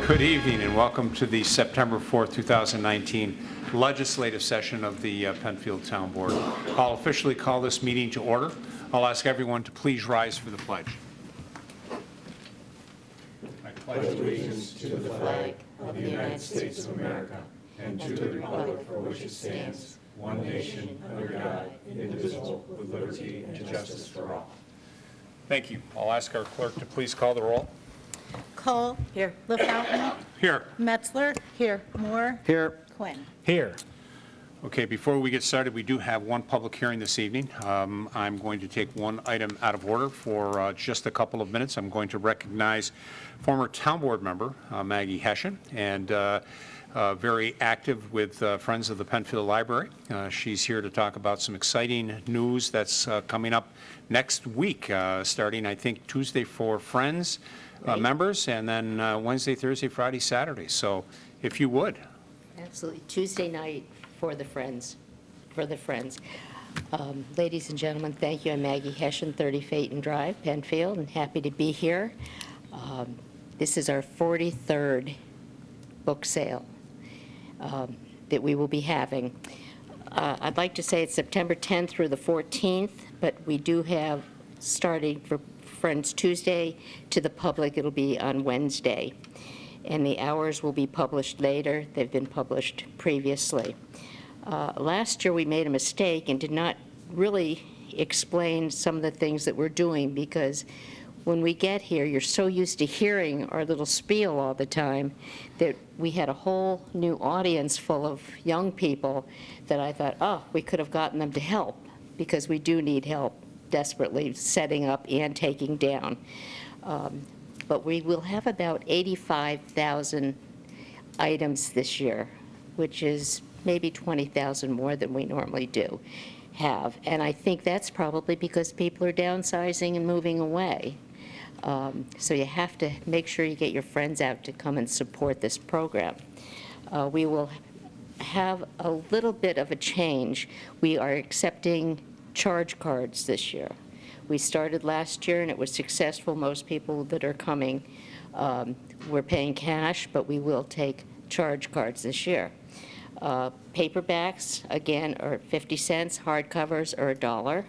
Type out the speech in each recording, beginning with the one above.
Good evening and welcome to the September 4th, 2019 legislative session of the Penfield Town Board. I'll officially call this meeting to order. I'll ask everyone to please rise for the pledge. I pledge allegiance to the flag of the United States of America and to the republic for which it stands, one nation, under God, indivisible, with liberty and justice for all. Thank you. I'll ask our clerk to please call the roll. Cole. Here. LaFountain. Here. Metzler. Here. Moore. Here. Quinn. Here. Okay, before we get started, we do have one public hearing this evening. I'm going to take one item out of order for just a couple of minutes. I'm going to recognize former town board member Maggie Hession, and very active with Friends of the Penfield Library. She's here to talk about some exciting news that's coming up next week, starting, I think, Tuesday for Friends members, and then Wednesday, Thursday, Friday, Saturday. So if you would. Absolutely. Tuesday night for the Friends. Ladies and gentlemen, thank you. I'm Maggie Hession, 30 Phaeton Drive, Penfield, and happy to be here. This is our 43rd book sale that we will be having. I'd like to say it's September 10th through the 14th, but we do have, starting for Friends Tuesday, to the public, it'll be on Wednesday. And the hours will be published later. They've been published previously. Last year we made a mistake and did not really explain some of the things that we're doing, because when we get here, you're so used to hearing our little spiel all the time that we had a whole new audience full of young people that I thought, oh, we could have gotten them to help, because we do need help desperately setting up and taking down. But we will have about 85,000 items this year, which is maybe 20,000 more than we normally do have. And I think that's probably because people are downsizing and moving away. So you have to make sure you get your friends out to come and support this program. We will have a little bit of a change. We are accepting charge cards this year. We started last year and it was successful. Most people that are coming were paying cash, but we will take charge cards this year. Paperbacks, again, are 50 cents. Hardcovers are $1.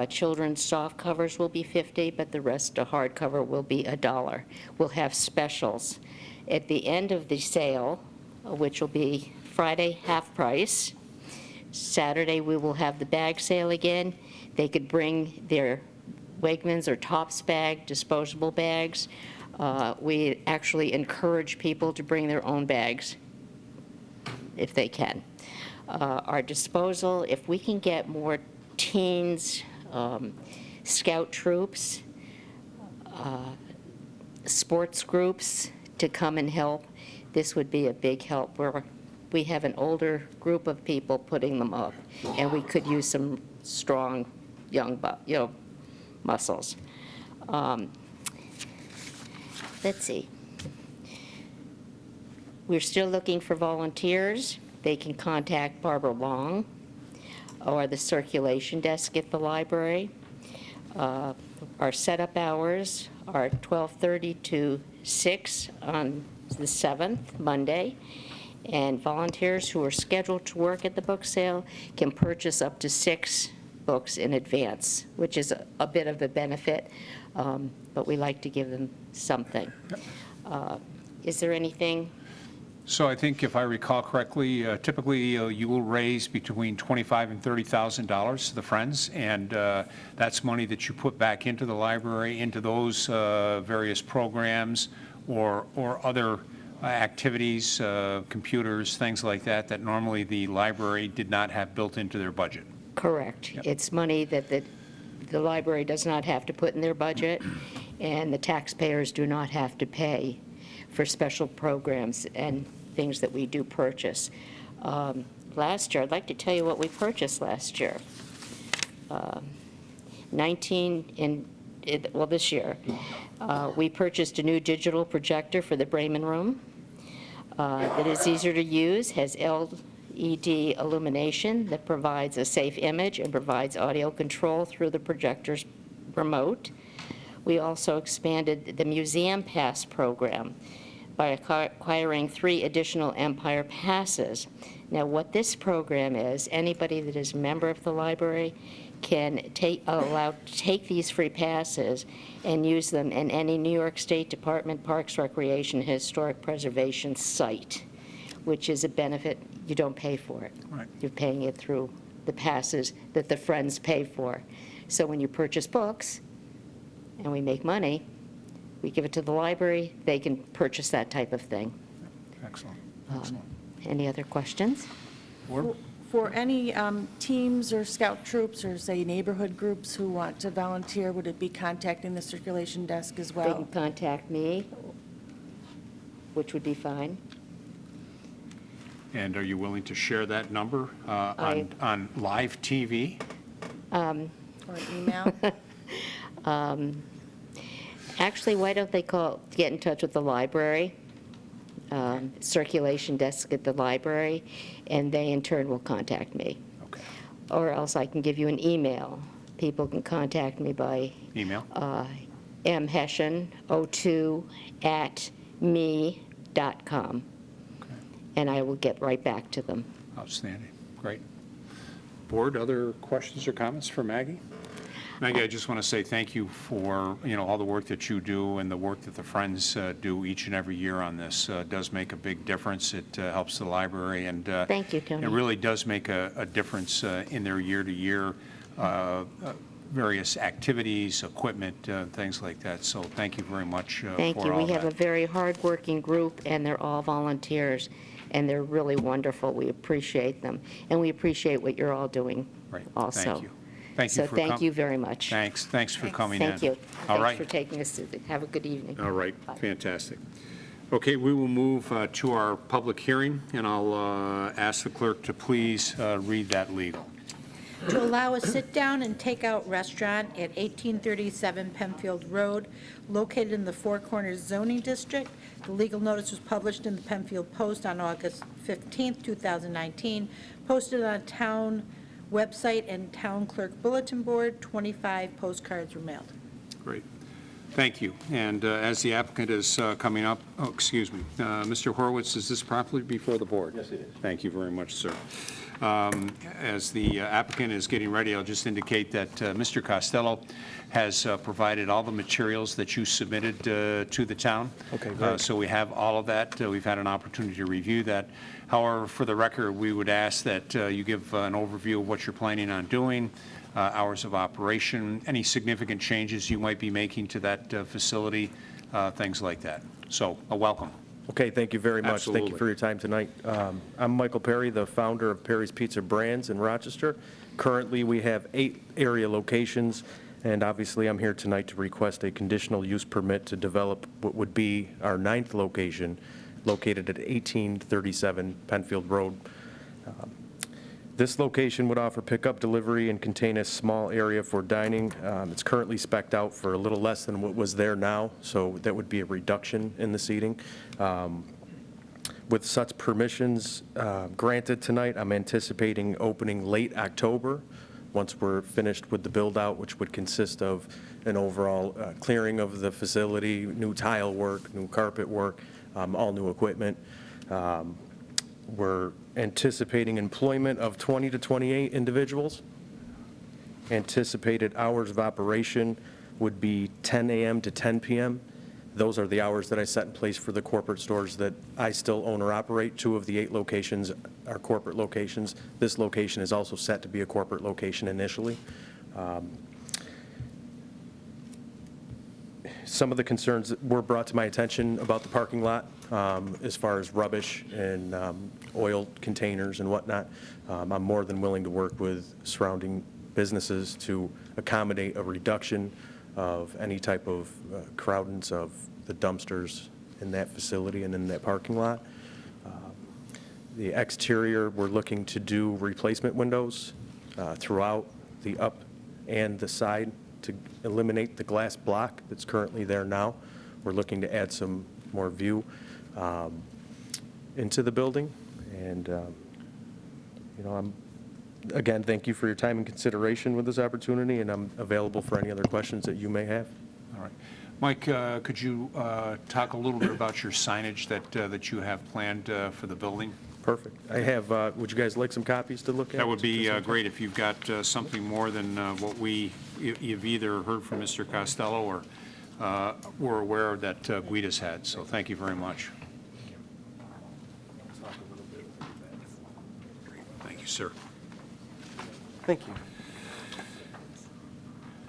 Children's soft covers will be 50, but the rest of hardcover will be $1. We'll have specials. At the end of the sale, which will be Friday, half price. Saturday, we will have the bag sale again. They could bring their Wegmans or Tops bag, disposable bags. We actually encourage people to bring their own bags if they can. Our disposal, if we can get more teens, scout troops, sports groups to come and help, this would be a big help. We have an older group of people putting them up, and we could use some strong young muscles. Let's see. We're still looking for volunteers. They can contact Barbara Long or the circulation desk at the library. Our setup hours are 12:30 to 6 on the 7th, Monday. And volunteers who are scheduled to work at the book sale can purchase up to 6 books in advance, which is a bit of a benefit, but we like to give them something. Is there anything? So I think if I recall correctly, typically you will raise between $25,000 and $30,000 to the Friends, and that's money that you put back into the library, into those various programs or other activities, computers, things like that, that normally the library did not have built into their budget. Correct. Yep. It's money that the library does not have to put in their budget, and the taxpayers do not have to pay for special programs and things that we do purchase. Last year, I'd like to tell you what we purchased last year. This year, we purchased a new digital projector for the Bremen Room that is easier to use, has LED illumination that provides a safe image and provides audio control through the projector's remote. We also expanded the Museum Pass program. by acquiring 3 additional Empire passes. Now, what this program is, anybody that is a member of the library can take these free passes and use them in any New York State Department Parks, Recreation, Historic Preservation site, which is a benefit. You don't pay for it. Right. You're paying it through the passes that the Friends pay for. So when you purchase books, and we make money, we give it to the library, they can purchase that type of thing. Excellent, excellent. Any other questions? Board? For any teams or scout troops or, say, neighborhood groups who want to volunteer, would it be contacting the circulation desk as They can well? contact me, which would be fine. And are you willing to share that number on live TV? Or an email? Actually, why don't they get in touch with the library, circulation desk at the library, and they in turn will contact me. Okay. Or else I can give you an email. People can contact me by Email? mhession02@me.com, Okay. and I will get right back to them. Outstanding, great. Board, other questions or comments for Maggie? Maggie, I just want to say thank you for, all the work that you do and the work that the Friends do each and every year on this. Does make a big difference. It helps the library, and Thank you, Tony. it really does make a difference in their year-to-year various activities, equipment, things like that. So thank you very much for all that. Thank you. We have a very hardworking group, and they're all volunteers, and they're really wonderful. We appreciate them, and we appreciate what you're all doing Right, also. thank you. Thank you So for thank you very much. Thanks for coming in. Thank you. All right. Thanks for taking us to have a good evening. All right, Bye. fantastic. Okay, we will move to our public hearing, and I'll ask the clerk to please read that legal. To allow a sit-down and take-out restaurant at 1837 Penfield Road, located in the Four Corners zoning district. The legal notice was published in the Penfield Post on August 15th, 2019, posted on town website and town clerk bulletin board. 25 postcards were mailed. Great. Thank you. And as the applicant is coming up, Mr. Horowitz, is this properly before the board? Yes, it is. Thank you very much, sir. As the applicant is getting ready, I'll just indicate that Mr. Costello has provided all the materials that you submitted to the town. Okay, great. So we have all of that. We've had an opportunity to review that. However, for the record, we would ask that you give an overview of what you're planning on doing, hours of operation, any significant changes you might be making to that facility, things like that. So, welcome. Okay, thank you very much. Thank Absolutely. you for your time tonight. I'm Michael Perry, the founder of Perry's Pizza Brands in Rochester. Currently, we have 8 area locations, and obviously, I'm here tonight to request a conditional use permit to develop what would be our 9th location, located at 1837 Penfield Road. This location would offer pickup, delivery, and contain a small area for dining. It's currently spec'd out for a little less than what was there now, so that would be a reduction in the seating. With such permissions granted tonight, I'm anticipating opening late October, once we're finished with the build-out, which would consist of an overall clearing of the facility, new tile work, new carpet work, all new equipment. We're anticipating employment of 20 to 28 individuals. Anticipated hours of operation would be 10 a.m. to 10 p.m. Those are the hours that I set in place for the corporate stores that I still own or operate. 2 of the 8 locations are corporate locations. This location is also set to be a corporate location initially. Some of the concerns that were brought to my attention about the parking lot, as far as rubbish and oil containers and whatnot, I'm more than willing to work with surrounding businesses to accommodate a reduction of any type of crowdance of the dumpsters in that facility and in that parking lot. The exterior, we're looking to do replacement windows throughout the up and the side to eliminate the glass block that's currently there now. We're looking to add some more view into the building. And, again, thank you for your time and consideration with this opportunity, and I'm available for any other questions that you may have. All right. Mike, could you talk a little bit about your signage that you have planned for the building? Perfect. I have, would you guys like some copies to look at? That would be great if you've got something more than what you've either heard from Mr. Costello or were aware that Guida's had. So thank you very much. Thank you, sir. Thank you.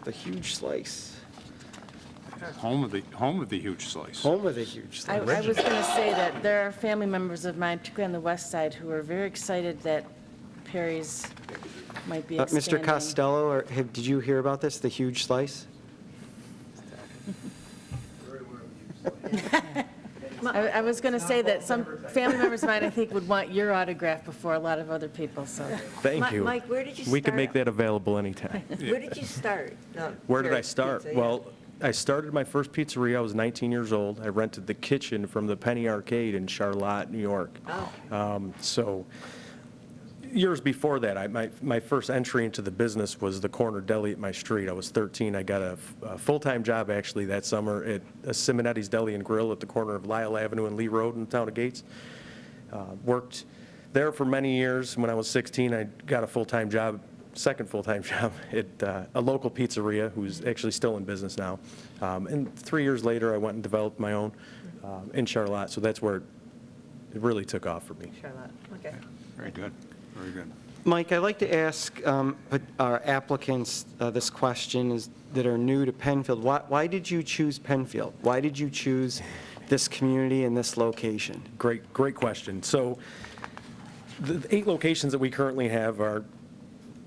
The huge slice. Home of the huge slice. Home of the huge I slice. was going to say that there are family members of mine, particularly on the west side, who are very excited that Perry's might be expanding. Mr. Costello, did you hear about this, the huge slice? I was going to say that some family members of mine, I think, would want your autograph before a lot of other people, so. Thank you. Mike, where did you We could start? make that available anytime. Where did you start? No, Where did I Perry's start? Pizza, yeah. Well, I started my first pizzeria, I was 19 years old. I rented the kitchen from the Penny Arcade in Charlotte, New York. Oh. So years before that, my first entry into the business was the corner deli at my street. I was 13. I got a full-time job, actually, that summer at Simonetti's Deli and Grill at the corner of Lyle Avenue and Lee Road in the town of Gates. Worked there for many years. When I was 16, I got a full-time job, second full-time job at a local pizzeria who's actually still in business now. And 3 years later, I went and developed my own in Charlotte. So that's where it really took off for me. Charlotte, okay. Very good. Very good. Mike, I'd like to ask our applicants this question that are new to Penfield. Why did you choose Penfield? Why did you choose this community and this location? Great question. So the 8 locations that we currently have are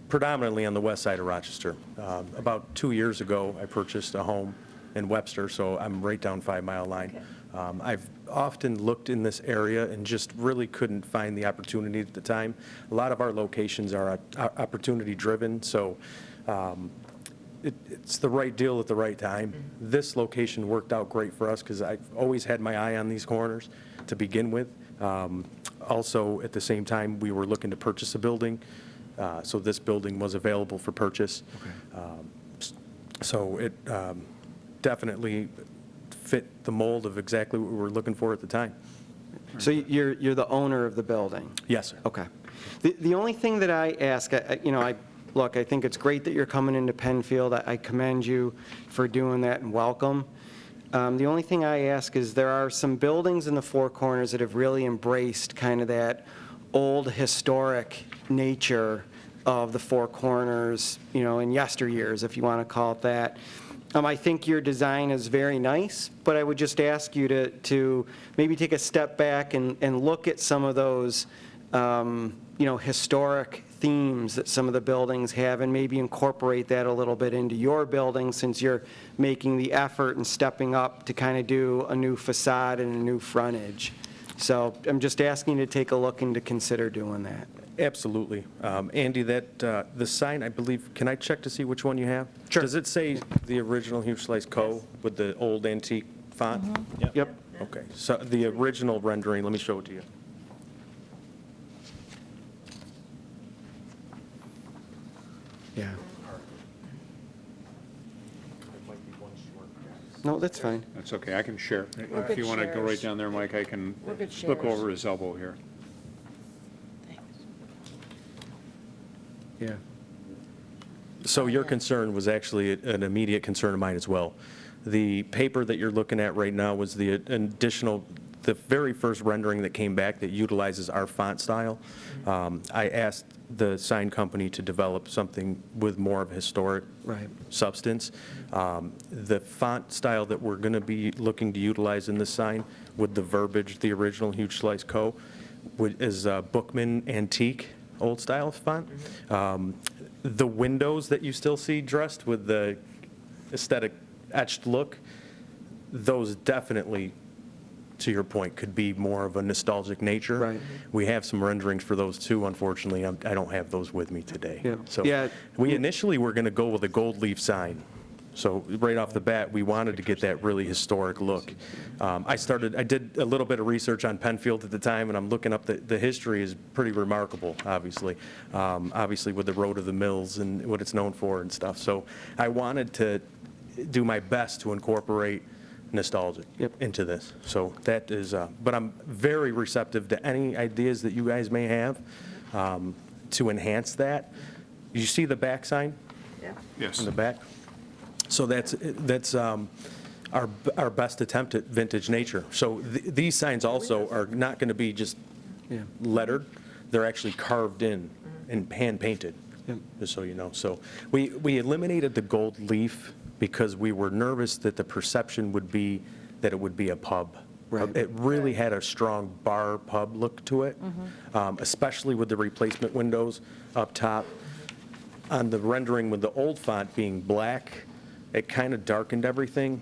predominantly on the west side of Rochester. About 2 years ago, I purchased a home in Webster, so I'm right down 5 Mile Line. I've often looked in this area and just really couldn't find the opportunity at the time. A lot of our locations are opportunity-driven, so it's the right deal at the right time. This location worked out great for us because I've always had my eye on these corners to begin with. Also, at the same time, we were looking to purchase a building, so this building was available for purchase. So it definitely fit the mold of exactly what we were looking for at the time. So you're the owner of the building? Yes, sir. Okay. The only thing that I ask, look, I think it's great that you're coming into Penfield. I commend you for doing that and welcome. The only thing I ask is there are some buildings in the Four Corners that have really embraced kind of that old historic nature of the Four Corners, in yesteryears, if you want to call it that. I think your design is very nice, but I would just ask you to maybe take a step back and look at some of those, historic themes that some of the buildings have and maybe incorporate that a little bit into your building since you're making the effort and stepping up to kind of do a new facade and a new frontage. So I'm just asking you to take a look and to consider doing that. Absolutely. Andy, the sign, I believe, can I check to see which one you have? Sure. Does it say the original Huge Slice Co. with the old antique font? Yep. Okay, so the original rendering, let me show it to you. Yeah. No, that's fine. That's okay. I can share. If good you want to go right sharers. down there, Mike, I can We're good look sharers. over his elbow here. Yeah. So your concern was actually an immediate concern of mine as well. The paper that you're looking at right now was the very first rendering that came back that utilizes our font style. I asked the sign company to develop something with more of a historic Right. substance. The font style that we're going to be looking to utilize in this sign with the verbiage, the original Huge Slice Co., is Bookman Antique old style font. The windows that you still see dressed with the aesthetic etched look, those definitely, to your point, could be more of a nostalgic nature. Right. We have some renderings for those too, unfortunately. I don't have those with me today. Yeah. So Yeah. we initially were going to go with a gold leaf sign. So right off the bat, we wanted to get that really historic look. I did a little bit of research on Penfield at the time, and I'm looking up, the history is pretty remarkable, obviously. Obviously with the Road of the Mills and what it's known for and stuff. So I wanted to do my best to incorporate nostalgia into this. So that is, but I'm very receptive to any ideas that you guys may have to enhance that. You see the back sign Yeah. Yes. in the back? So that's our best attempt at vintage nature. So these signs also are not going to be just lettered. They're actually carved in and hand-painted, just so you know. So we eliminated the gold leaf because we were nervous that the perception would be that it would be a pub. Right. It really had a strong bar pub look to it, especially with the replacement windows up top. On the rendering with the old font being black, it kind of darkened everything.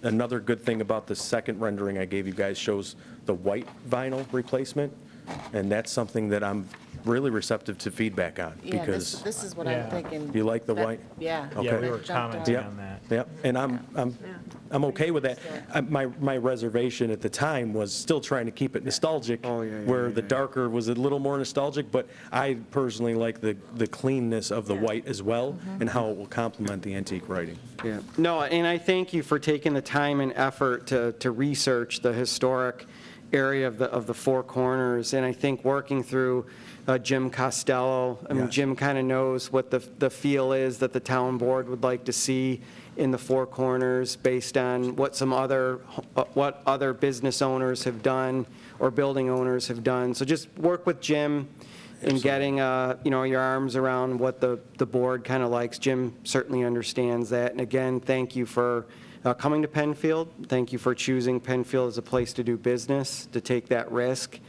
Another good thing about the second rendering I gave you guys shows the white vinyl replacement, and that's something that I'm really receptive to feedback on, Yeah, because this is what Yeah. I'm thinking. you like the That- white? Yeah. Okay. Yeah, we were That jumped commenting out. on that. Yep, and I'm okay with that. My reservation at the time was still trying to keep it nostalgic, Oh, yeah, yeah, where yeah, the yeah. darker was a little more nostalgic, but I personally like the cleanness of the white as well, and how it will complement the antique writing. Yeah, no, and I thank you for taking the time and effort to research the historic area of the Four Corners, and I think working through Jim Costello, I mean, Yes. Jim kind of knows what the feel is that the town board would like to see in the Four Corners based on what other business owners have done or building owners have done. So just work with Jim in getting, your arms around what the board kind of likes. Jim certainly understands that. And again, thank you for coming to Penfield. Thank you for choosing Penfield as a place to do business, to take that risk,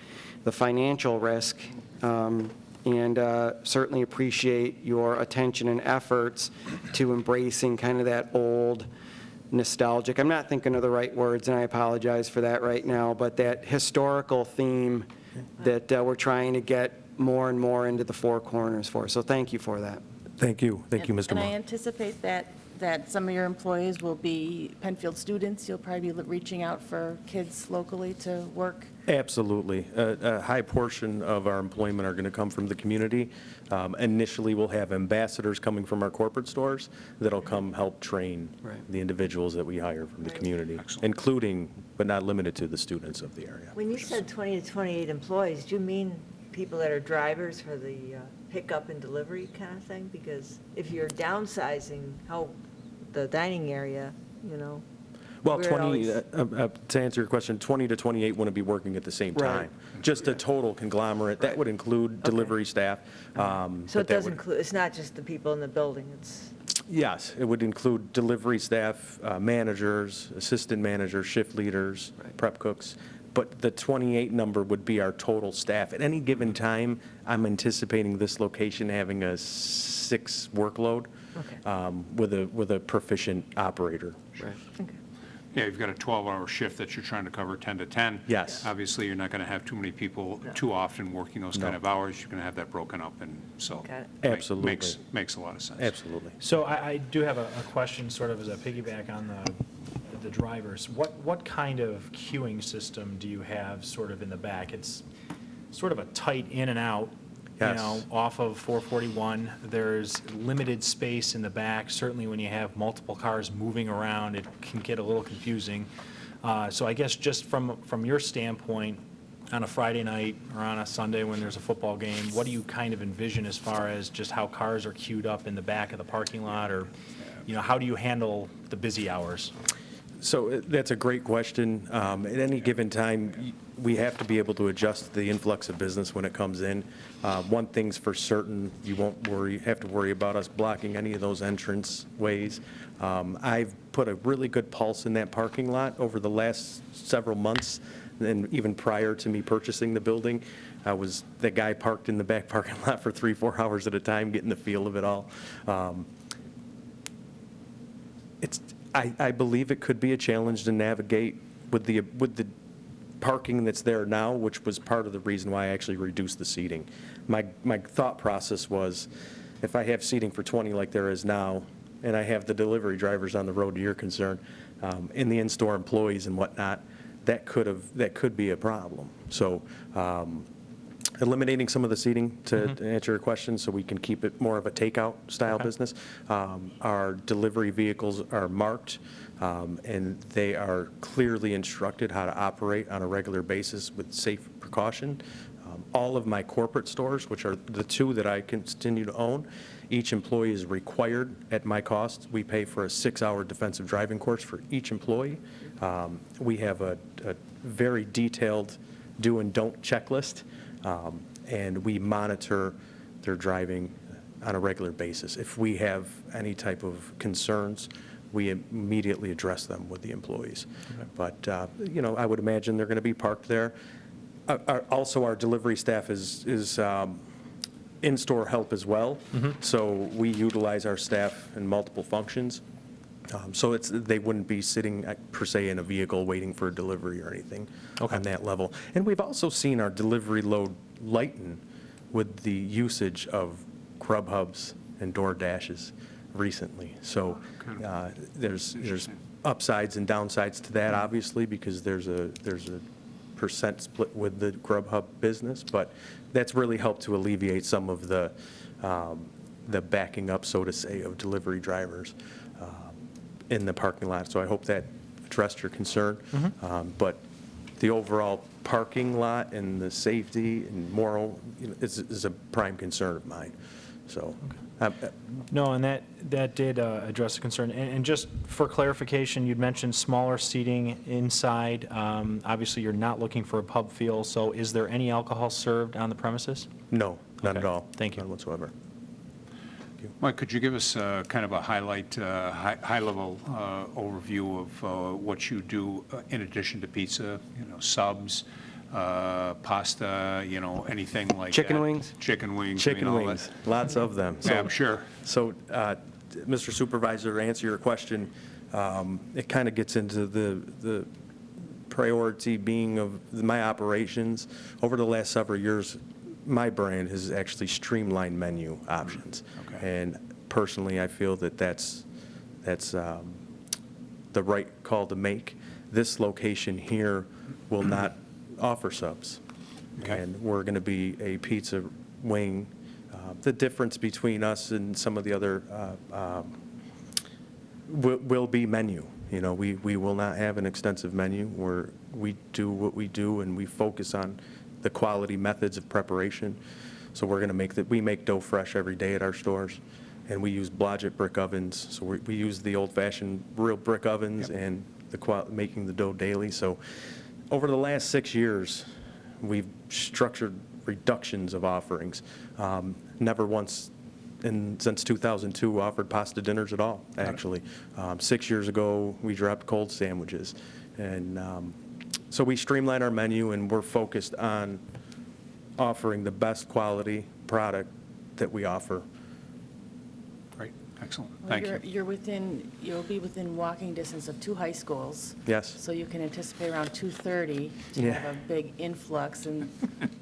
the financial risk, and certainly appreciate your attention and efforts to embracing kind of that old nostalgic, I'm not thinking of the right words, and I apologize for that right now, but that historical theme that we're trying to get more and more into the Four Corners for. So thank you for that. Thank you, Mr. And I Moore. anticipate that some of your employees will be Penfield students. You'll probably be reaching out for kids locally to work. Absolutely. A high portion of our employment are going to come from the community. Initially, we'll have ambassadors coming from our corporate stores that'll come help train Right. the individuals that we hire from the community, including, but not limited to, the students of the area. When you said 20 to 28 employees, do you mean people that are drivers for the pickup and delivery kind of thing? Because if you're downsizing the dining area, Well, we're 20, always- to answer your question, 20 to 28 wouldn't be working at the same Right. time. Just a total conglomerate. That would include delivery staff. so but it that does would- include, it's not just the people in the building, it's, Yes, it would include delivery staff, managers, assistant managers, shift leaders, prep cooks. But the 28 number would be our total staff. At any given time, I'm anticipating this location having a 6 workload with a proficient operator. Right. Yeah, you've got a 12-hour shift that you're trying to cover 10 to 10. Yes. Obviously, you're not going to have too many people too often working those kind of hours. You're going to have that broken up, and so. Got it. Absolutely. Makes a lot of sense. Absolutely. So I do have a question, sort of as a piggyback on the drivers. What kind of queuing system do you have sort of in the back? It's sort of a tight in and out, Yes. off of 441. There's limited space in the back. Certainly when you have multiple cars moving around, it can get a little confusing. So I guess just from your standpoint, on a Friday night or on a Sunday when there's a football game, what do you kind of envision as far as just how cars are queued up in the back of the parking lot, or, how do you handle the busy hours? So that's a great question. At any given time, we have to be able to adjust to the influx of business when it comes in. One thing's for certain, you won't have to worry about us blocking any of those entrance ways. I've put a really good pulse in that parking lot over the last several months, and even prior to me purchasing the building. I was the guy parked in the back parking lot for 3-4 hours at a time, getting the feel of it all. I believe it could be a challenge to navigate with the parking that's there now, which was part of the reason why I actually reduced the seating. My thought process was, if I have seating for 20 like there is now, and I have the delivery drivers on the road, to your concern, and the in-store employees and whatnot, that could be a problem. So eliminating some of the seating to answer your question, so we can keep it more of a takeout style business. Our delivery vehicles are marked, and they are clearly instructed how to operate on a regular basis with safe precaution. All of my corporate stores, which are the two that I continue to own, each employee is required at my cost. We pay for a 6-hour defensive driving course for each employee. We have a very detailed do and don't checklist, and we monitor their driving on a regular basis. If we have any type of concerns, we immediately address them with the employees. But, I would imagine they're going to be parked there. Also, our delivery staff is in-store help as well. So we utilize our staff in multiple functions. So they wouldn't be sitting per se in a vehicle waiting for a delivery or anything on that level. And we've also seen our delivery load lighten with the usage of Grub Hubs and Door Dashes recently. So there's upsides and downsides to that, obviously, because there's a percent split with the Grub Hub business, but that's really helped to alleviate some of the backing up, so to say, of delivery drivers in the parking lot. So I hope that addressed your concern. But the overall parking lot and the safety and moral is a prime concern of mine. So. No, and that did address the concern. And just for clarification, you'd mentioned smaller seating inside. Obviously, you're not looking for a pub feel, so is there any alcohol served on the premises? No, none Okay. at all. Thank you. None whatsoever. Mike, could you give us kind of a high-level overview of what you do in addition to pizza, subs, pasta, anything like that? Chicken wings? Chicken wings. Chicken all that. wings, lots of them. Yeah, I'm sure. So, Mr. Supervisor, to answer your question, it kind of gets into the priority being of my operations. Over the last several years, my brand has actually streamlined menu options. Okay. And personally, I feel that that's the right call to make. This location here will not offer subs. Okay. And we're going to be a pizza wing. The difference between us and some of the other will be menu. We will not have an extensive menu. We do what we do, and we focus on the quality methods of preparation. So we're going to we make dough fresh every day at our stores, and we use Blodgett brick ovens. So we use the old-fashioned real brick ovens and making the dough daily. So over the last 6 years, we've structured reductions of offerings. Never once since 2002 offered pasta dinners at all, actually. 6 years ago, we dropped cold sandwiches. And so we streamline our menu, and we're focused on offering the best quality product that we offer. Great, excellent, Well, thank you. You'll be within walking distance of 2 high schools. Yes. So you can anticipate around 2:30 to Yeah. have a big influx, and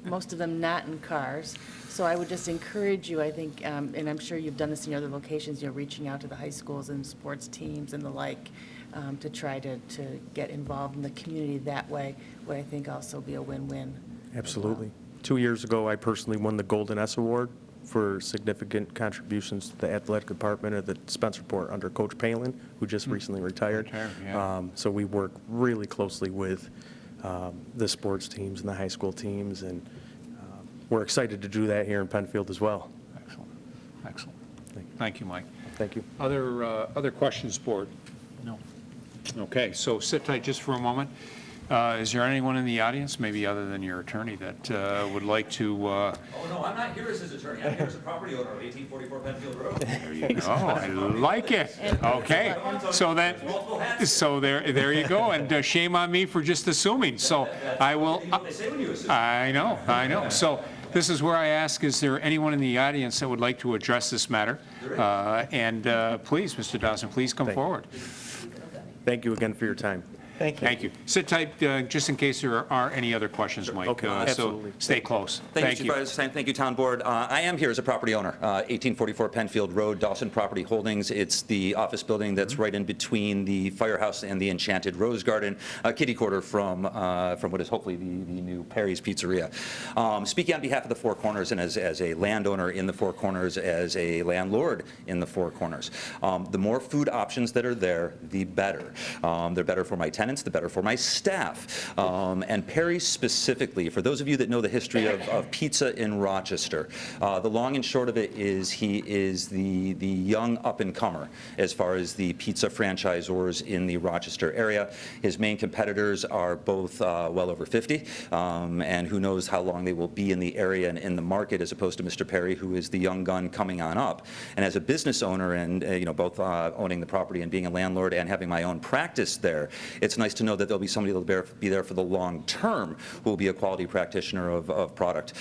most of them not in cars. So I would just encourage you, I think, and I'm sure you've done this in your other locations, reaching out to the high schools and sports teams and the like, to try to get involved in the community that way, would I think also be a win-win. Absolutely. 2 years ago, I personally won the Golden S Award for significant contributions to the athletic department of the Spencerport under Coach Palin, who just recently retired. Retired, yeah. So we work really closely with the sports teams and the high school teams, and we're excited to do that here in Penfield as well. Excellent, excellent. Thank you, Mike. Thank you. Other questions, board? No. Okay, so sit tight just for a moment. Is there anyone in the audience, maybe other than your attorney, that would like to? Oh, no, I'm not here as his attorney. I'm here as a property owner of 1844 Penfield Road. There you go. I like it. Okay, so there you go. And shame on me for just assuming. So I will. You know what they say when you assume. I know. So this is where I ask: is there anyone in the audience that would like to address this matter? And please, Mr. Dawson, please come forward. Thank you again for your time. Thank you. Sit tight, just in case there are any other questions, Mike. Okay, So absolutely. stay close. Thank you, Supervisor. Thank you, Town Board. I am here as a property owner, 1844 Penfield Road, Dawson Property Holdings. It's the office building that's right in between the firehouse and the Enchanted Rose Garden, kitty quarter from what is hopefully the new Perry's Pizzeria. Speaking on behalf of the Four Corners and as a landowner in the Four Corners, as a landlord in the Four Corners, the more food options that are there, the better. They're better for my tenants, the better for my staff. And Perry's specifically, for those of you that know the history of pizza in Rochester, the long and short of it is he is the young up-and-comer as far as the pizza franchisors in the Rochester area. His main competitors are both well over 50, and who knows how long they will be in the area and in the market, as opposed to Mr. Perry, who is the young gun coming on up. And as a business owner, and both owning the property and being a landlord and having my own practice there, it's nice to know that there'll be somebody that'll be there for the long term who will be a quality practitioner of product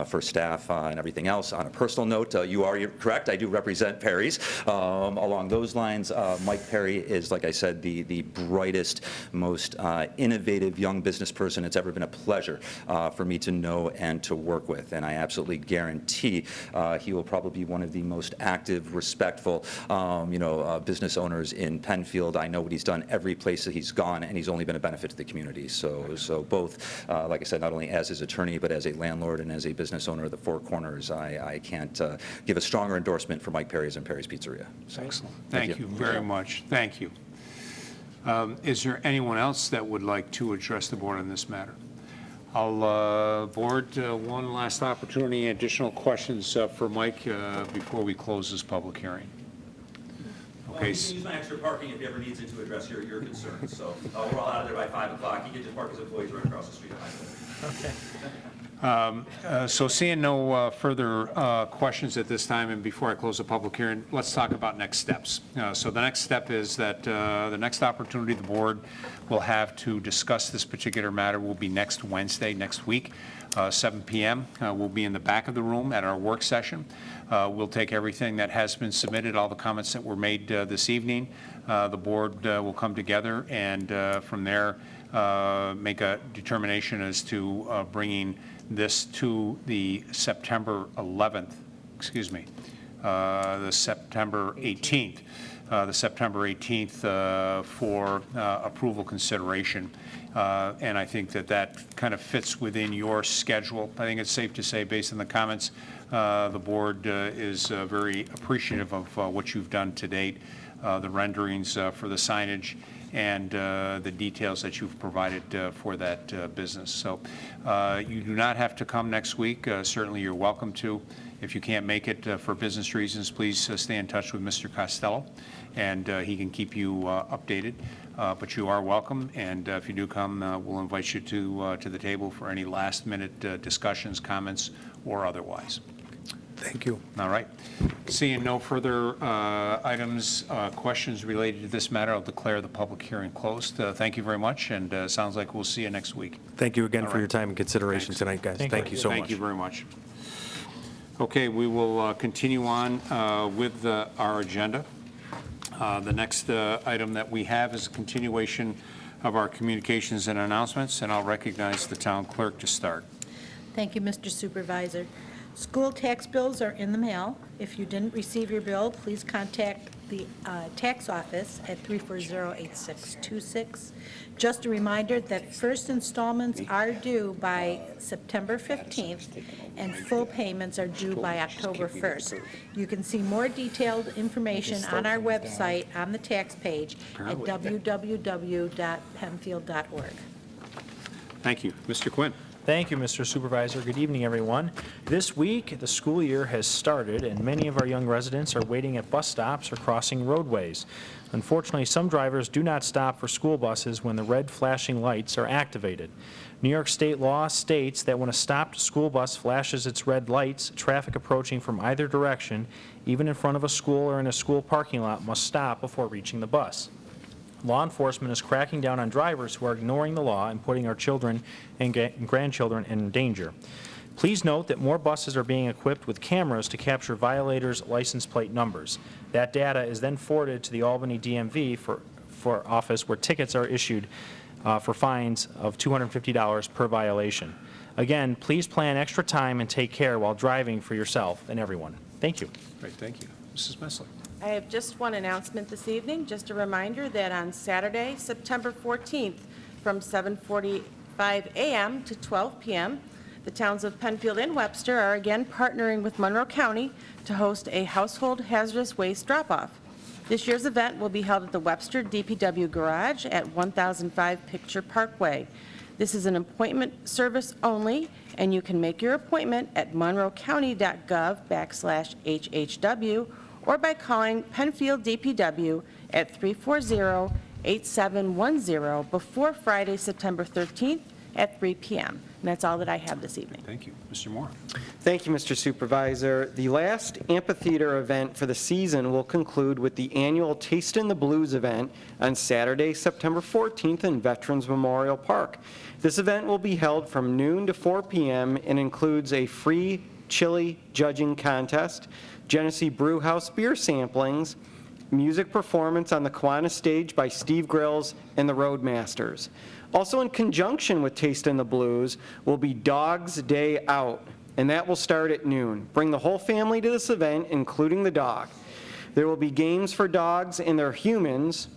for staff and everything else. On a personal note, you are correct, I do represent Perry's. Along those lines, Mike Perry is, like I said, the brightest, most innovative young business person it's ever been a pleasure for me to know and to work with. And I absolutely guarantee he will probably be one of the most active, respectful, business owners in Penfield. I know what he's done every place that he's gone, and he's only been a benefit to the community. So both, like I said, not only as his attorney, but as a landlord and as a business owner of the Four Corners, I can't give a stronger endorsement for Mike Perry's and Perry's Pizzeria. So, Excellent. Thank you very much. Thank you. Is there anyone else that would like to address the board on this matter? I'll board one last opportunity, additional questions for Mike before we close this public hearing. Okay. You can use my extra parking if he ever needs it to address your concerns. So we're all out of there by 5 o'clock. You can just park his employees right across the street. So seeing no further questions at this time, and before I close the public hearing, let's talk about next steps. So the next step is that the next opportunity the board will have to discuss this particular matter will be next Wednesday, next week, 7 p.m. We'll be in the back of the room at our work session. We'll take everything that has been submitted, all the comments that were made this evening. The board will come together and from there make a determination as to bringing this to the September 11th, the September 18th, for approval consideration. And I think that kind of fits within your schedule. I think it's safe to say, based on the comments, the board is very appreciative of what you've done to date, the renderings for the signage, and the details that you've provided for that business. So you do not have to come next week. Certainly you're welcome to. If you can't make it for business reasons, please stay in touch with Mr. Costello, and he can keep you updated. But you are welcome, and if you do come, we'll invite you to the table for any last-minute discussions, comments, or otherwise. Thank you. All right. Seeing no further items, questions related to this matter, I'll declare the public hearing closed. Thank you very much, and sounds like we'll see you next week. Thank you again All for right. your time and consideration Thanks. tonight, guys. Thank you so much. Thank you very much. Okay, we will continue on with our agenda. The next item that we have is a continuation of our communications and announcements, and I'll recognize the town clerk to start. Thank you, Mr. Supervisor. School tax bills are in the mail. If you didn't receive your bill, please contact the tax office at 340-8626. Just a reminder that first installments are due by September 15th, and full payments are due by October 1st. You can see more detailed information on our website on the tax page at www.penfield.org. Thank you. Mr. Quinn. Thank you, Mr. Supervisor. Good evening, everyone. This week, the school year has started, and many of our young residents are waiting at bus stops or crossing roadways. Unfortunately, some drivers do not stop for school buses when the red flashing lights are activated. New York state law states that when a stopped school bus flashes its red lights, traffic approaching from either direction, even in front of a school or in a school parking lot, must stop before reaching the bus. Law enforcement is cracking down on drivers who are ignoring the law and putting our children and grandchildren in danger. Please note that more buses are being equipped with cameras to capture violators' license plate numbers. That data is then forwarded to the Albany DMV for office, where tickets are issued. for fines of $250 per violation. Again, please plan extra time and take care while driving for yourself and everyone. Thank you. Great, thank you. Mrs. Messler. I have just one announcement this evening, just a reminder that on Saturday, September 14th, from 7:45 a.m. to 12 p.m., the towns of Penfield and Webster are again partnering with Monroe County to host a household hazardous waste drop-off. This year's event will be held at the Webster DPW Garage at 1005 Picture Parkway. This is an appointment service only, and you can make your appointment at monroecounty.gov/HHW or by calling Penfield DPW at 340-8710 before Friday, September 13th at 3 p.m. And that's all that I have this evening. Thank you. Mr. Moore. Thank you, Mr. Supervisor. The last amphitheater event for the season will conclude with the annual Taste in the Blues event on Saturday, September 14th in Veterans Memorial Park. This event will be held from noon to 4 p.m. and includes a free chili judging contest, Genesee Brew House beer samplings, music performance on the Kiwanis stage by Steve Grills and the Roadmasters. Also in conjunction with Taste in the Blues will be Dogs Day Out, and that will start at noon. Bring the whole family to this event, including the dog. There will be games for dogs and their humans,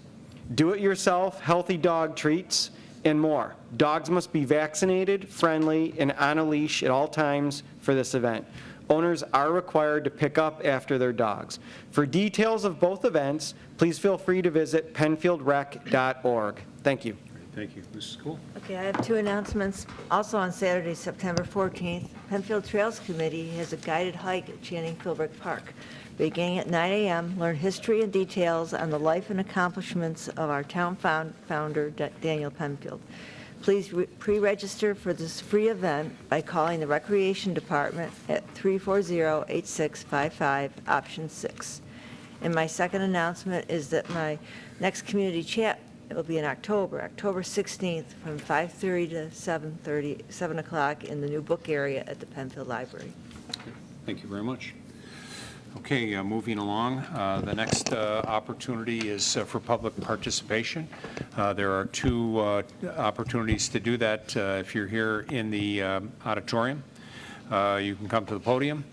do-it-yourself healthy dog treats, and more. Dogs must be vaccinated, friendly, and on a leash at all times for this event. Owners are required to pick up after their dogs. For details of both events, please feel free to visit penfieldrec.org. Thank you. Thank you. Mrs. Cool. Okay, I have two announcements. Also on Saturday, September 14th, Penfield Trails Committee has a guided hike at Channing Philbrick Park. Beginning at 9 a.m., learn history and details on the life and accomplishments of our town founder, Daniel Penfield. Please pre-register for this free event by calling the Recreation Department at 340-8655, option 6. And my second announcement is that my next community chat will be in October 16th, from 5:30 to 7 o'clock in the new book area at the Penfield Library. Thank you very much. Okay, moving along, the next opportunity is for public participation. There are two opportunities to do that. If you're here in the auditorium, you can come to the podium.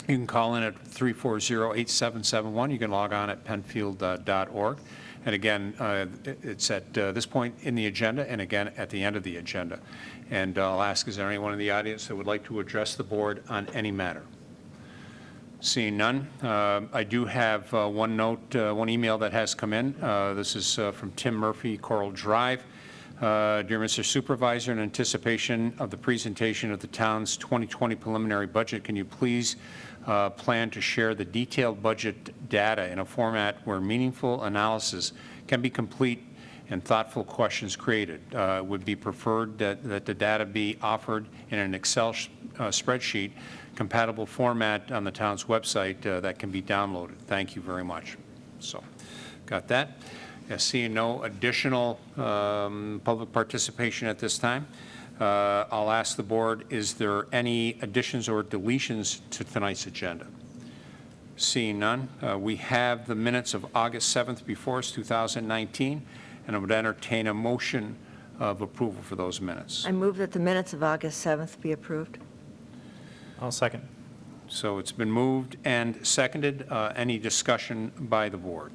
You can call in at 340-8771. You can log on at penfield.org. And again, it's at this point in the agenda and again at the end of the agenda. And I'll ask, is there anyone in the audience that would like to address the board on any matter? Seeing none, I do have one note, one email that has come in. This is from Tim Murphy, Coral Drive. Dear Mr. Supervisor, in anticipation of the presentation of the town's 2020 preliminary budget, can you please plan to share the detailed budget data in a format where meaningful analysis can be complete and thoughtful questions created? It would be preferred that the data be offered in an Excel spreadsheet compatible format on the town's website that can be downloaded. Thank you very much. So, got that. Seeing no additional public participation at this time, I'll ask the board, is there any additions or deletions to tonight's agenda? Seeing none, we have the minutes of August 7th before us, 2019, and I would entertain a motion of approval for those minutes. I move that the minutes of August 7th be approved. I'll second. So it's been moved and seconded. Any discussion by the board?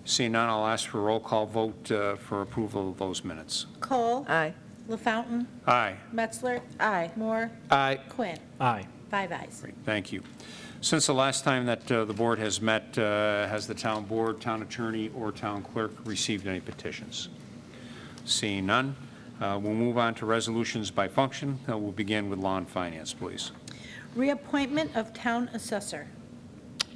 Seeing none, I'll ask for a roll call vote for approval of those minutes. Cole. Aye. LaFountain. Aye. Metzler. Aye. Moore. Aye. Quinn. Aye. 5 ayes. Great, thank you. Since the last time that the board has met, has the town board, town attorney, or town clerk received any petitions? Seeing none, we'll move on to resolutions by function. We'll begin with law and finance, please. Reappointment of town assessor.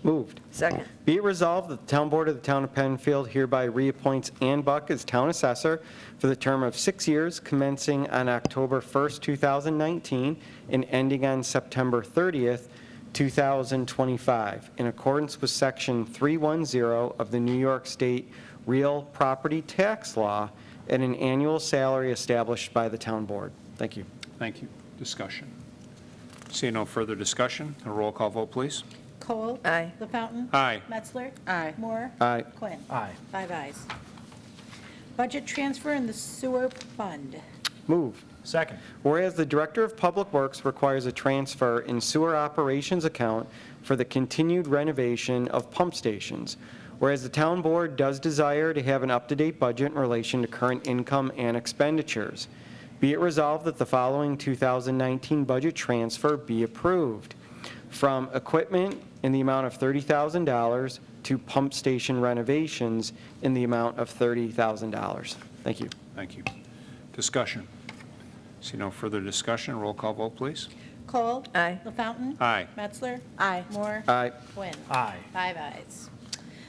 Moved. Second. Be it resolved that the Town Board of the Town of Penfield hereby reappoints Ann Buck as Town Assessor for the term of 6 years, commencing on October 1st, 2019, and ending on September 30th, 2025, in accordance with Section 310 of the New York State Real Property Tax Law, at an annual salary established by the Town Board. Thank you. Thank you. Discussion. Seeing no further discussion, a roll call vote, please. Cole. Aye. LaFountain. Aye. Metzler. Aye. Moore. Aye. Quinn. Aye. 5 ayes. Budget transfer in the sewer fund. Move. Second. Whereas the Director of Public Works requires a transfer in sewer operations account for the continued renovation of pump stations. Whereas the Town Board does desire to have an up-to-date budget in relation to current income and expenditures. Be it resolved that the following 2019 budget transfer be approved. From equipment in the amount of $30,000 to pump station renovations in the amount of $30,000. Thank you. Thank you. Discussion. See no further discussion. Roll call vote, please. Cole. Aye. LaFountain. Aye. Metzler. Aye. Moore. Aye. Quinn. Aye. 5 ayes.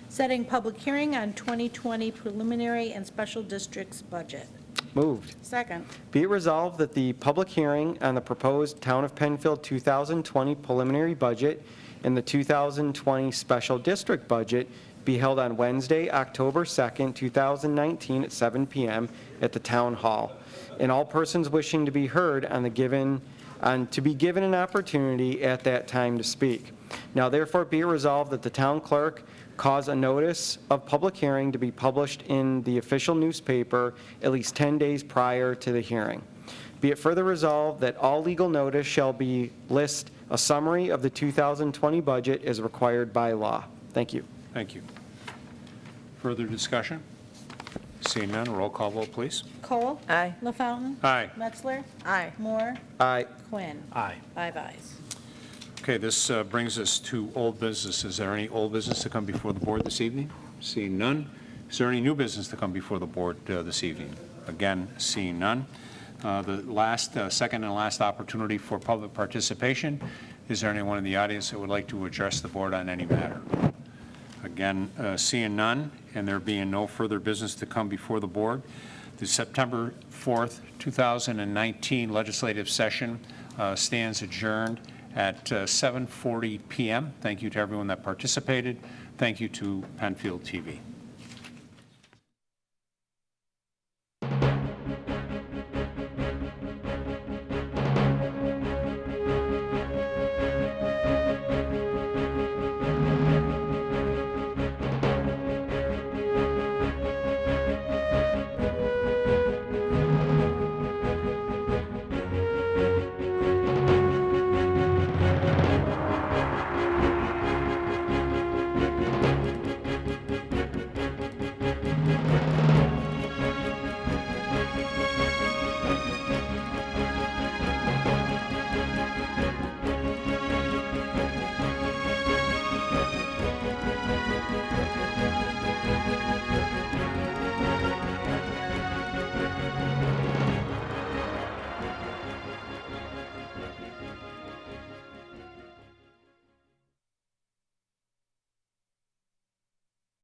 Setting public hearing on 2020 preliminary and special districts budget. Moved. Second. Be it resolved that the public hearing on the proposed Town of Penfield 2020 preliminary budget and the 2020 special district budget be held on Wednesday, October 2nd, 2019 at 7 p.m. at the Town Hall. And all persons wishing to be heard to be given an opportunity at that time to speak. Now therefore be it resolved that the town clerk cause a notice of public hearing to be published in the official newspaper at least 10 days prior to the hearing. Be it further resolved that all legal notice shall be list a summary of the 2020 budget as required by law. Thank you. Thank you. Further discussion? Seeing none, roll call vote, please. Cole. Aye. LaFountain. Aye. Metzler. Aye. Moore. Aye. Quinn. Aye. 5 ayes. Okay, this brings us to old business. Is there any old business to come before the board this evening? Seeing none. Is there any new business to come before the board this evening? Again, seeing none. The second and last opportunity for public participation. Is there anyone in the audience that would like to address the board on any matter? Again, seeing none, and there being no further business to come before the board, the September 4th, 2019 legislative session stands adjourned at 7:40 p.m. Thank you to everyone that participated. Thank you to Penfield TV.